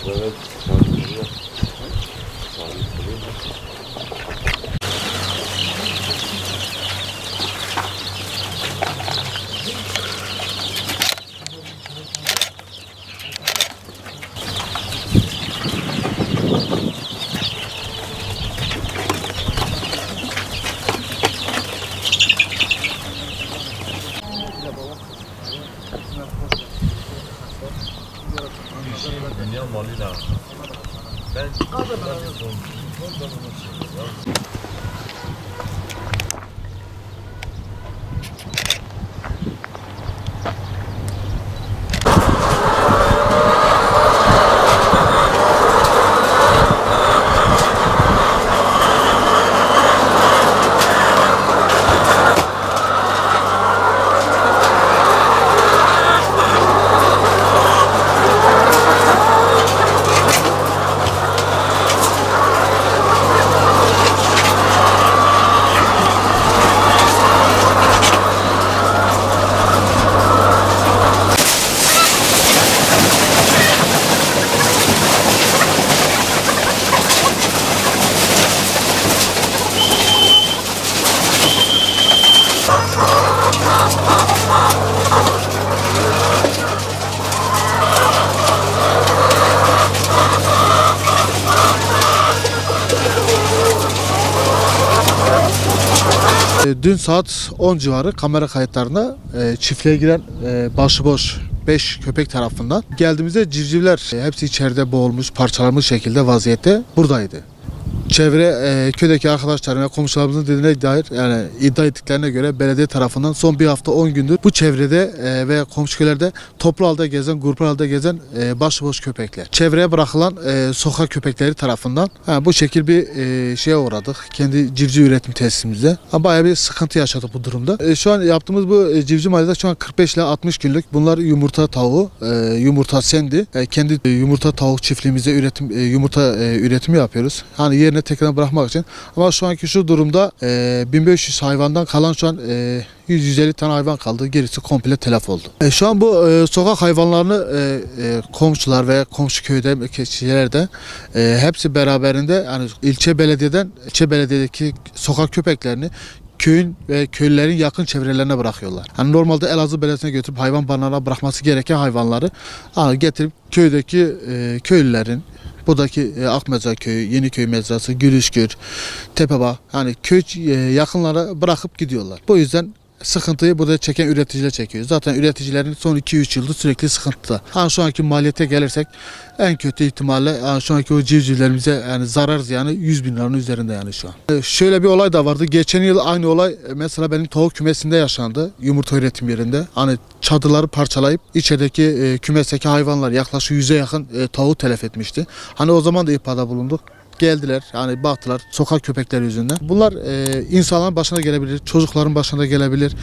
Evet. Dünya malıyla ben Dün saat 10 civarı kamera kayıtlarında çiftliğe giren başıboş 5 köpek tarafından geldiğimizde civcivler hepsi içeride boğulmuş, parçalanmış şekilde vaziyette buradaydı. Çevre köydeki arkadaşlarım ve komşularımızın dediğine dair yani iddia ettiklerine göre belediye tarafından son bir hafta 10 gündür bu çevrede ve komşu köylerde toplu halde gezen, gruplu halde gezen başıboş köpekler. Çevreye bırakılan sokak köpekleri tarafından bu şekil bir şeye uğradık. Kendi civciv üretim tesisimizde. Bayağı bir sıkıntı yaşadık bu durumda. Şu an yaptığımız bu civciv mahallede şu an 45 ile 60 günlük bunlar yumurta tavuğu, yumurta sendi. Kendi yumurta tavuk çiftliğimizde yumurta üretimi yapıyoruz. Hani yerine tekrar bırakmak için. Ama şu anki şu durumda 1500 hayvandan kalan şu an 100-150 tane hayvan kaldı. Gerisi komple telef oldu. Şu an bu sokak hayvanlarını komşular ve komşu köyde, kişilerde hepsi beraberinde yani ilçe belediyedeki sokak köpeklerini köyün ve köylülerin yakın çevrelerine bırakıyorlar. Hani normalde Elazığ Belediyesi'ne götürüp hayvan barınağına bırakması gereken hayvanları getirip köydeki köylülerin, buradaki Akmezra Köyü, Yeniköy Mezrası, Gülüşgür, Tepebağ yani köy yakınlara bırakıp gidiyorlar. Bu yüzden sıkıntıyı burada çeken üreticiler çekiyor. Zaten üreticilerin son 2-3 yıldır sürekli sıkıntıda. Şu anki maliyete gelirsek en kötü ihtimalle şu anki o civcivlerimize yani zarar ziyanı 100 bin liranın üzerinde yani şu an. Şöyle bir olay da vardı. Geçen yıl aynı olay mesela benim tavuk kümesinde yaşandı. Yumurta üretim yerinde. Hani çadırları parçalayıp içerideki kümesteki hayvanlar yaklaşık 100'e yakın tavuğu telef etmişti. Hani o zaman da ihbarda bulunduk. Geldiler, yani baktılar sokak köpekleri yüzünden. Bunlar insanların başına gelebilir, çocukların başına gelebilir.